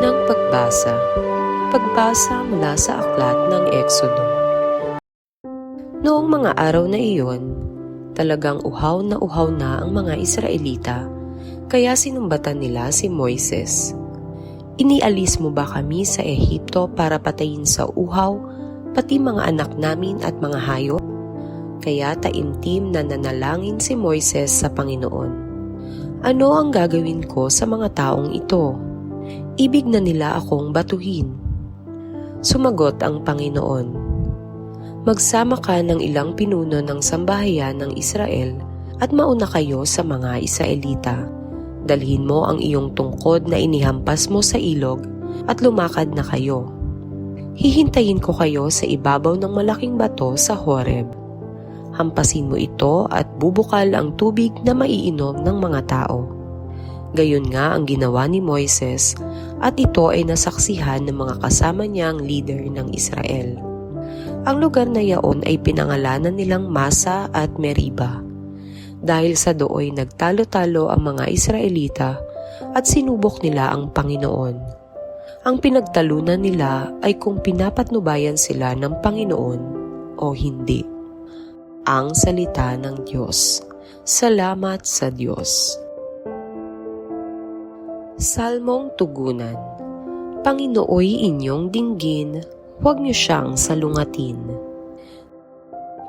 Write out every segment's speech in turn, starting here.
Unang pagbasa. Pagbasa mula sa aklat ng Exodo. Noong mga araw na iyon, talagang uhaw na ang mga Israelita, kaya sinumbatan nila si Moises. Inialis mo ba kami sa Ehipto para patayin sa uhaw, pati mga anak namin at mga hayop? Kaya taimtim na nanalangin si Moises sa Panginoon. Ano ang gagawin ko sa mga taong ito? Ibig na nila akong batuhin. Sumagot ang Panginoon, magsama ka ng ilang pinuno ng sambahayan ng Israel at mauna kayo sa mga Israelita. Dalhin mo ang iyong tungkod na inihampas mo sa ilog at lumakad na kayo. Hihintayin ko kayo sa ibabaw ng malaking bato sa Horeb. Hampasin mo ito at bubukal ang tubig na maiinom ng mga tao. Gayon nga ang ginawa ni Moises at ito ay nasaksihan ng mga kasama niyang leader ng Israel. Ang lugar na yaon ay pinangalanan nilang Masa at Meriba. Dahil sa dooy nagtalo-talo ang mga Israelita at sinubok nila ang Panginoon. Ang pinagtalunan nila ay kung pinapatnubayan sila ng Panginoon o hindi. Ang salita ng Diyos. Salamat sa Diyos. Salmong Tugunan. Panginooy inyong dinggin, huwag niyo siyang salungatin.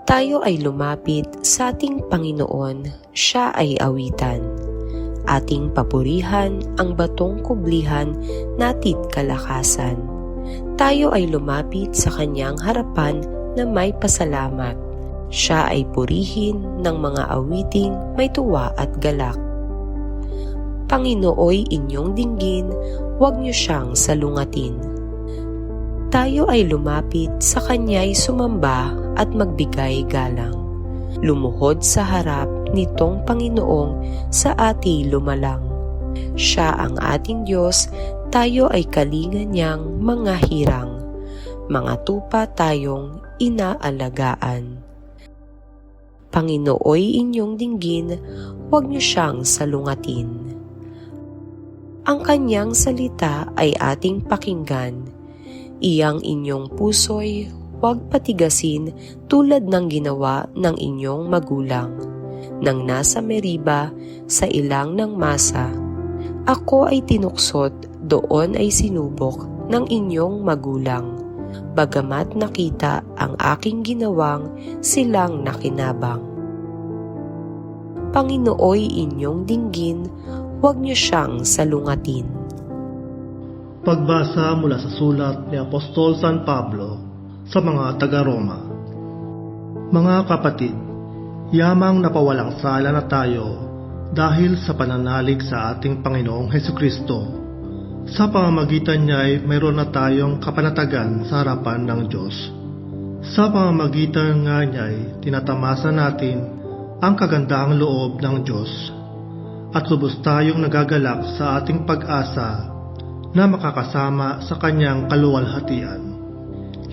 Tayo ay lumapit sa ating Panginoon, siya ay awitan. Ating papurihan ang batong kublihan, natit kalakasan. Tayo ay lumapit sa kanyang harapan na may pasalamat. Siya ay purihin ng mga awiting may tuwa at galak. Panginooy inyong dinggin, huwag niyo siyang salungatin. Tayo ay lumapit sa kanya'y sumamba at magbigay galang. Lumuhod sa harap nitong Panginoong sa ati lumalang. Siya ang ating Diyos, tayo ay kalinga niyang mga hirang. Mga tupa tayong inaalagaan. Panginooy inyong dinggin, huwag niyo siyang salungatin. Ang kanyang salita ay ating pakinggan. Iyang inyong puso'y huwag patigasin tulad ng ginawa ng inyong magulang. Nang nasa Meriba, sa ilang ng Masa, ako ay tinuksot, doon ay sinubok ng inyong magulang. Bagamat nakita ang aking ginawang, silang nakinabang. Panginooy inyong dinggin, huwag niyo siyang salungatin. Pagbasa mula sa sulat ni Apostol San Pablo sa mga taga-Roma. Mga kapatid, yamang napawalang sala na tayo dahil sa pananalig sa ating Panginoong Hesukristo. Sa pamamagitan niya ay mayroon na tayong kapanatagan sa harapan ng Diyos. Sa pamamagitan nga niya ay tinatamasa natin ang kagandahang loob ng Diyos at lubos tayong nagagalak sa ating pag-asa na makakasama sa kanyang kaluwalhatian.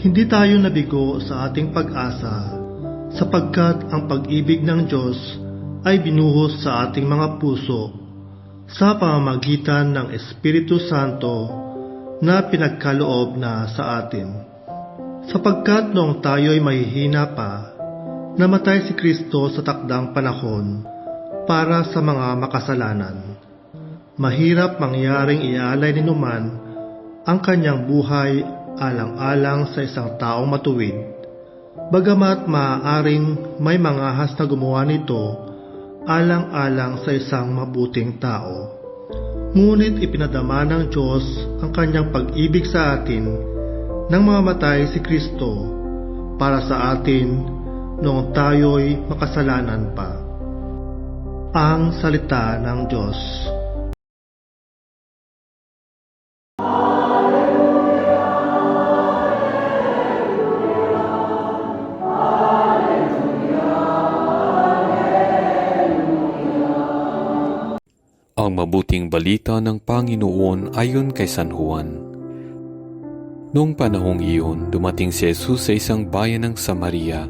Hindi tayo nabigo sa ating pag-asa sapagkat ang pag-ibig ng Diyos ay binuhos sa ating mga puso sa pamamagitan ng Espiritu Santo na pinagkaloob na sa atin. Sapagkat noong tayo ay mahihina pa, namatay si Kristo sa takdang panahon para sa mga makasalanan. Mahirap mangyaring ialay ni numan ang kanyang buhay alang-alang sa isang taong matuwid, bagamat maaaring may mangahas na gumawa nito alang-alang sa isang mabuting tao. Ngunit ipinadama ng Diyos ang kanyang pag-ibig sa atin nang mamamatay si Kristo para sa atin noong tayo'y makasalanan pa. Ang salita ng Diyos. Ang mabuting balita ng Panginoon ayon kay San Juan. Noong panahong iyon, dumating si Jesus sa isang bayan ng Samaria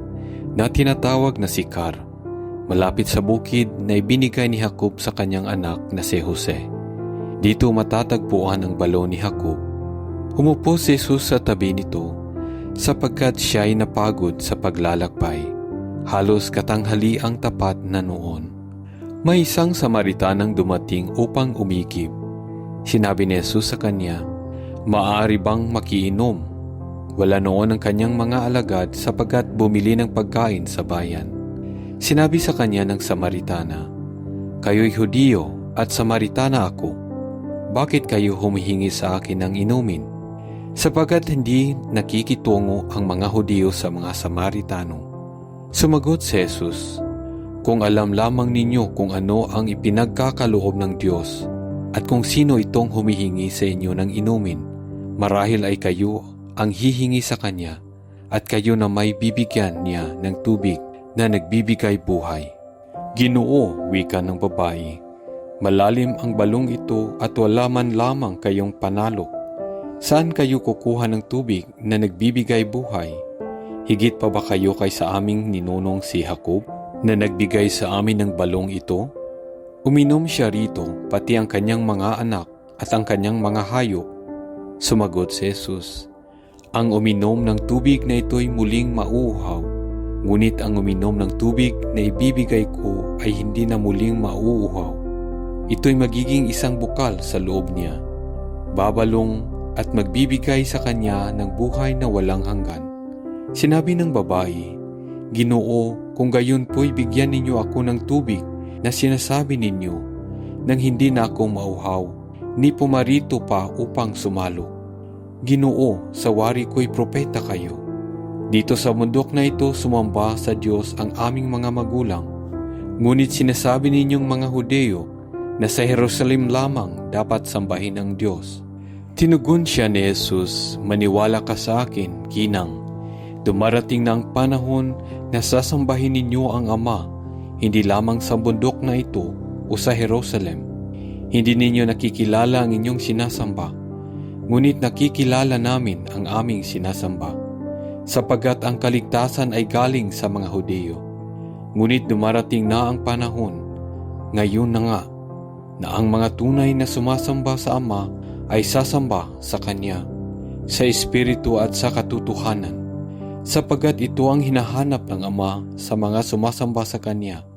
na tinatawag na Sicar, malapit sa bukid na ibinigay ni Jacob sa kanyang anak na si Jose. Dito matatagpuan ang balon ni Jacob. Umupo si Jesus sa tabi nito sapagkat siya ay napagod sa paglalakbay. Halos katanghali ang tapat na noon. May isang Samaritanang dumating upang umigib. Sinabi ni Jesus sa kanya, "Maaari bang makiinom?" Wala noon ang kanyang mga alagad sapagkat bumili ng pagkain sa bayan. Sinabi sa kanya ng Samaritana, "Kayo'y Hudiyo at Samaritana ako. Bakit kayo humihingi sa akin ng inumin?" Sapagkat hindi nakikitungo ang mga Hudiyo sa mga Samaritano. Sumagot si Jesus, "Kung alam lamang ninyo kung ano ang ipinagkakaloob ng Diyos at kung sino itong humihingi sa inyo ng inumin, marahil ay kayo ang hihingi sa Kanya at kayo na may bibigyan niya ng tubig na nagbibigay buhay." "Ginoo," wika ng babae, "malalim ang balong ito at wala man lamang kayong panalok. Saan kayo kukuha ng tubig na nagbibigay buhay? Higit pa ba kayo kaysa aming ninunong si Jacob na nagbigay sa amin ng balong ito? Uminom siya rito, pati ang kanyang mga anak at ang kanyang mga hayop." Sumagot si Jesus, "Ang uminom ng tubig na ito'y muling mauuhaw, ngunit ang uminom ng tubig na ibibigay ko ay hindi na muling mauuhaw. Ito'y magiging isang bukal sa loob niya, babalong at magbibigay sa kanya ng buhay na walang hanggan." Sinabi ng babae, "Ginoo, kung gayon po'y bigyan ninyo ako ng tubig na sinasabi ninyo, nang hindi na ako mauhaw, ni pumarito pa upang sumalo. Ginoo, sa wari ko'y propeta kayo. Dito sa bundok na ito sumamba sa Diyos ang aming mga magulang. Ngunit sinasabi ninyong mga Hudiyo na sa Jerusalem lamang dapat sambahin ang Diyos." Tinugon siya ni Jesus, "Maniwala ka sa akin, ginang. Dumarating na ang panahon na sasambahin ninyo ang Ama, hindi lamang sa bundok na ito o sa Jerusalem. Hindi ninyo nakikilala ang inyong sinasamba, ngunit nakikilala namin ang aming sinasamba, sapagkat ang kaligtasan ay galing sa mga Hudiyo. Ngunit dumarating na ang panahon, ngayon na nga, na ang mga tunay na sumasamba sa Ama ay sasamba sa Kanya, sa Espiritu at sa katotohanan, sapagkat ito ang hinahanap ng Ama sa mga sumasamba sa Kanya.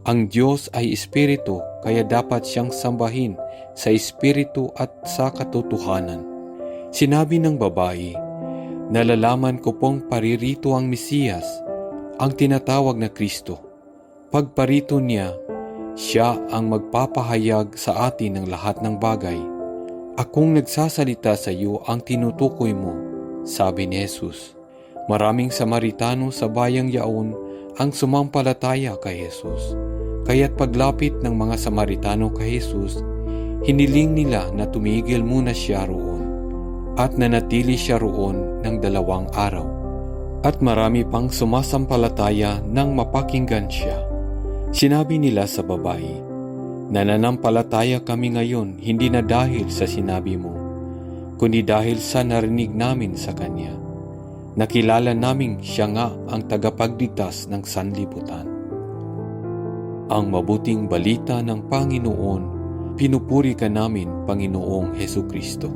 Ang Diyos ay Espiritu, kaya dapat siyang sambahin sa Espiritu at sa katotohanan." Sinabi ng babae, "Nalalaman ko pong paririto ang Mesiyas, ang tinatawag na Kristo. Pagparito niya, siya ang magpapahayag sa atin ng lahat ng bagay. Akong nagsasalita sa iyo ang tinutukoy mo," sabi ni Jesus. Maraming Samaritano sa bayang yaon ang sumampalataya kay Jesus. Kaya't paglapit ng mga Samaritano kay Jesus, hiniling nila na tumigil muna siya roon at nanatili siya roon ng 2 araw. At marami pang sumasampalataya nang mapakinggan siya. Sinabi nila sa babae, "Nananampalataya kami ngayon hindi na dahil sa sinabi mo, kundi dahil sa narinig namin sa Kanya. Nakilala naming siya nga ang tagapagligtas ng sanlibutan." Ang mabuting balita ng Panginoon, pinupuri ka namin, Panginoong Hesukristo.